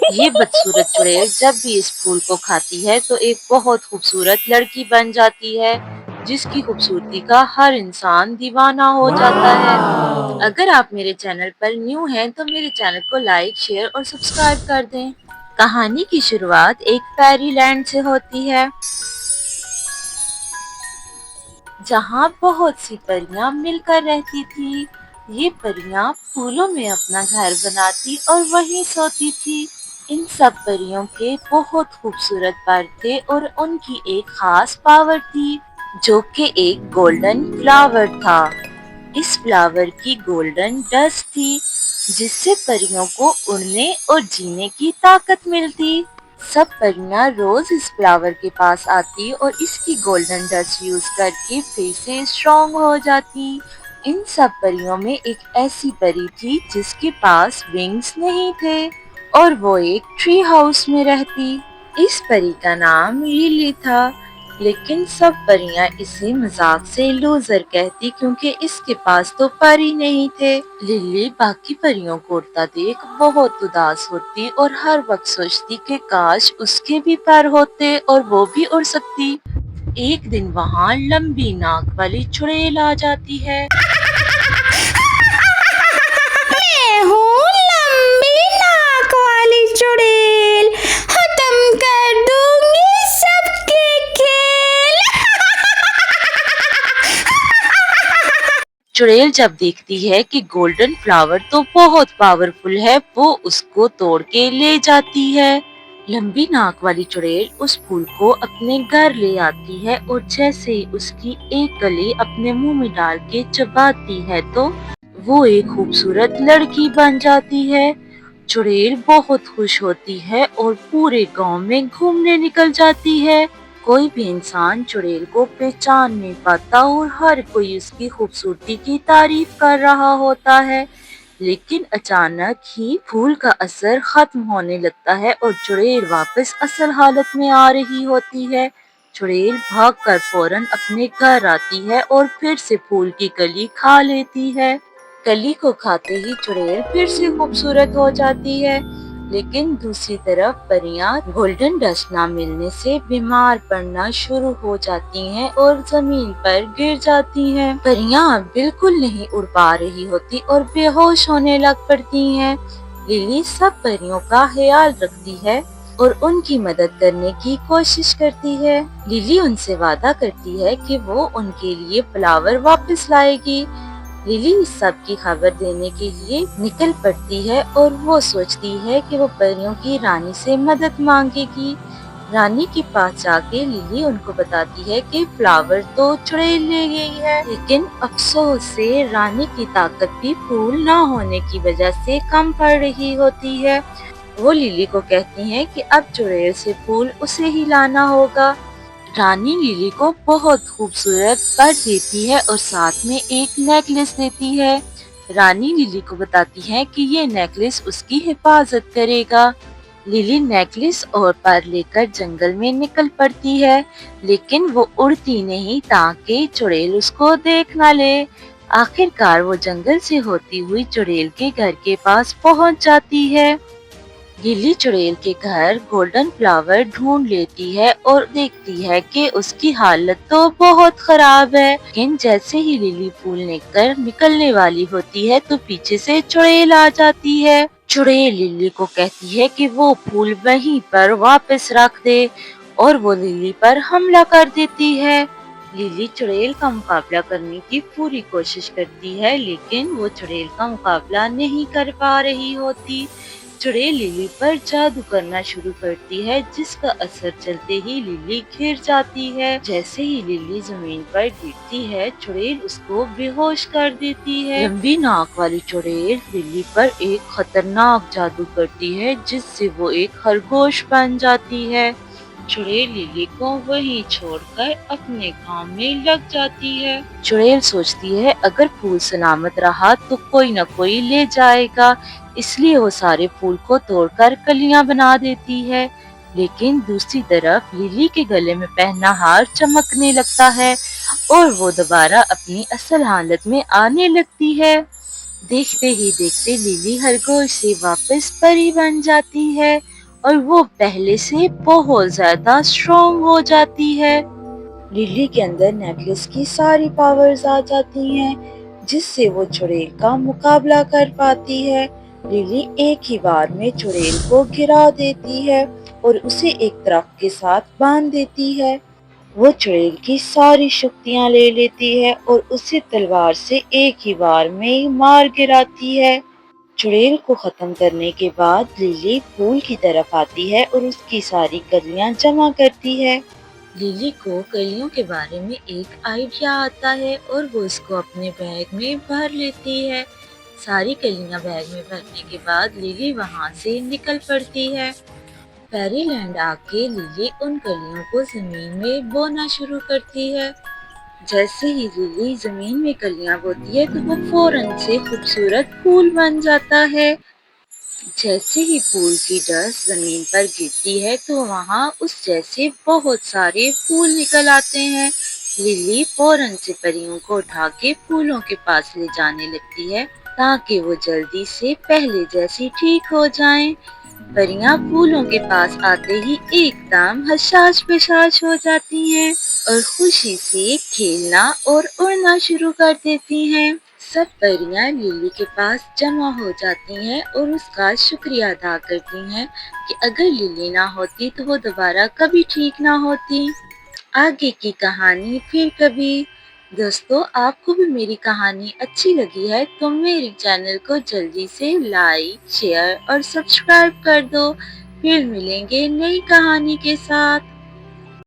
ये बदसूरत चुड़ैल जब भी इस फूल को खाती है तो एक बहुत खूबसूरत लड़की बन जाती है, जिसकी खूबसूरती का हर इंसान दीवाना हो जाता है। वाव! अगर आप मेरे चैनल पर न्यू हैं तो मेरे चैनल को लाइक, शेयर और सब्सक्राइब कर दें। कहानी की शुरुआत एक फेरी लैंड से होती है, जहाँ बहुत सी परियां मिलकर रहती थी। ये परियां फूलों में अपना घर बनाती और वहीं सोती थी। इन सब परियों के बहुत खूबसूरत पर थे और उनकी एक खास पावर थी, जो कि एक गोल्डन फ्लावर था। इस फ्लावर की गोल्डन डस्ट थी, जिससे परियों को उड़ने और जीने की ताकत मिलती। सब परियां रोज इस फ्लावर के पास आती और इसकी गोल्डन डस्ट यूज करके फिर से स्ट्रॉन्ग हो जाती। इन सब परियों में एक ऐसी परी थी जिसके पास विंग्स नहीं थे और वो एक ट्री हाउस में रहती। इस परी का नाम लिली था, लेकिन सब परियां इसे मजाक से लूजर कहती क्योंकि इसके पास तो पर ही नहीं थे। लिली बाकी परियों को उड़ता देख बहुत उदास होती और हर वक्त सोचती कि काश उसके भी पर होते और वो भी उड़ सकती। एक दिन वहाँ लंबी नाक वाली चुड़ैल आ जाती है। मैं हूँ लंबी नाक वाली चुड़ैल, खत्म कर दूंगी सबके खेल। चुड़ैल जब देखती है कि गोल्डन फ्लावर तो बहुत पावरफुल है, वो उसको तोड़ के ले जाती है। लंबी नाक वाली चुड़ैल उस फूल को अपने घर ले आती है और जैसे ही उसकी एक कली अपने मुंह में डाल के चबाती है तो वो एक खूबसूरत लड़की बन जाती है। चुड़ैल बहुत खुश होती है और पूरे गांव में घूमने निकल जाती है। कोई भी इंसान चुड़ैल को पहचान नहीं पाता और हर कोई उसकी खूबसूरती की तारीफ कर रहा होता है। लेकिन अचानक ही फूल का असर खत्म होने लगता है और चुड़ैल वापस असल हालत में आ रही होती है। चुड़ैल भागकर फौरन अपने घर आती है और फिर से फूल की कली खा लेती है। कली को खाते ही चुड़ैल फिर से खूबसूरत हो जाती है, लेकिन दूसरी तरफ परियां गोल्डन डस्ट ना मिलने से बीमार पड़ना शुरू हो जाती हैं और जमीन पर गिर जाती हैं। परियां अब बिल्कुल नहीं उड़ पा रही होती और बेहोश होने लग पड़ती हैं। लिली सब परियों का ख्याल रखती है और उनकी मदद करने की कोशिश करती है। लिली उनसे वादा करती है कि वो उनके लिए फ्लावर वापस लाएगी। लिली इस सब की खबर देने के लिए निकल पड़ती है और वो सोचती है कि वो परियों की रानी से मदद मांगेगी। रानी के पास जाके लिली उनको बताती है कि फ्लावर तो चुड़ैल ले गई है, लेकिन अफसोस से रानी की ताकत भी फूल ना होने की वजह से कम पड़ रही होती है। वो लिली को कहती हैं कि अब चुड़ैल से फूल उसे ही लाना होगा। रानी लिली को बहुत खूबसूरत पर देती है और साथ में एक नेकलेस देती है। रानी लिली को बताती है कि ये नेकलेस उसकी हिफाजत करेगा। लिली नेकलेस और पर लेकर जंगल में निकल पड़ती है, लेकिन वो उड़ती नहीं ताकि चुड़ैल उसको देख न ले। आखिरकार वो जंगल से होती हुई चुड़ैल के घर के पास पहुंच जाती है। लिली चुड़ैल के घर गोल्डन फ्लावर ढूंढ लेती है और देखती है कि उसकी हालत तो बहुत खराब है, लेकिन जैसे ही लिली फूल लेकर निकलने वाली होती है तो पीछे से चुड़ैल आ जाती है। चुड़ैल लिली को कहती है कि वो फूल वहीं पर वापस रख दे और वो लिली पर हमला कर देती है। लिली चुड़ैल का मुकाबला करने की पूरी कोशिश करती है, लेकिन वो चुड़ैल का मुकाबला नहीं कर पा रही होती। चुड़ैल लिली पर जादू करना शुरू करती है, जिसका असर चलते ही लिली गिर जाती है। जैसे ही लिली जमीन पर गिरती है, चुड़ैल उसको बेहोश कर देती है। लंबी नाक वाली चुड़ैल लिली पर एक खतरनाक जादू करती है, जिससे वो एक खरगोश बन जाती है। चुड़ैल लिली को वहीं छोड़कर अपने काम में लग जाती है। चुड़ैल सोचती है अगर फूल सलामत रहा तो कोई न कोई ले जाएगा, इसलिए वो सारे फूल को तोड़कर कलियां बना देती है। लेकिन दूसरी तरफ लिली के गले में पहना हार चमकने लगता है और वो दोबारा अपनी असल हालत में आने लगती है। देखते ही देखते लिली खरगोश से वापस परी बन जाती है اور وہ پہلے سے بہت زیادہ اسٹرانگ ہو جاتی ہے۔ للی کے اندر نیکلس کی ساری پاورز آ جاتی ہیں، جس سے وہ چڑیل کا مقابلہ کر پاتی ہے۔ للی ایک ہی بار میں چڑیل کو گرا دیتی ہے اور اسے ایک درخت کے ساتھ باندھ دیتی ہے۔ وہ چڑیل کی ساری شکتیاں لے لیتی ہے اور اسے تلوار سے ایک ہی بار میں مار گراتی ہے۔ چڑیل کو ختم کرنے کے بعد للی پھول کی طرف آتی ہے اور اس کی ساری کلیاں جمع کرتی ہے۔ للی کو کلیوں کے بارے میں ایک آئیڈیا آتا ہے اور وہ اس کو اپنے بیگ میں بھر لیتی ہے۔ ساری کلیاں بیگ میں بھرنے کے بعد للی وہاں سے نکل پڑتی ہے۔ فیری لینڈ آ کے للی ان کلیوں کو زمین میں بونا شروع کرتی ہے۔ جیسے ہی للی زمین میں کلیاں بوتی ہے تو وہ فوراً سے خوبصورت پھول بن جاتا ہے۔ جیسے ہی پھول کی ڈسٹ زمین پر گرتی ہے تو وہاں اس جیسے بہت سارے پھول نکل آتے ہیں۔ للی فوراً سے پریوں کو اٹھا کے پھولوں کے پاس لے جانے لگتی ہے تاکہ وہ جلدی سے پہلے جیسی ٹھیک ہو جائیں۔ پریاں پھولوں کے پاس آتے ہی ایک دم حساس بساس ہو جاتی ہیں اور خوشی سے کھیلنا اور اڑنا شروع کر دیتی ہیں۔ سب پریاں للی کے پاس جمع ہو جاتی ہیں اور اس کا شکریہ ادا کرتی ہیں کہ اگر للی نہ ہوتی تو وہ دوبارہ کبھی ٹھیک نہ ہوتی۔ آگے کی کہانی پھر کبھی۔ دوستو، آپ کو بھی میری کہانی اچھی لگی ہے تو میری چینل کو جلدی سے لائک، شیئر اور سبسکرائب کر دو۔ پھر ملیں گے نئی کہانی کے ساتھ۔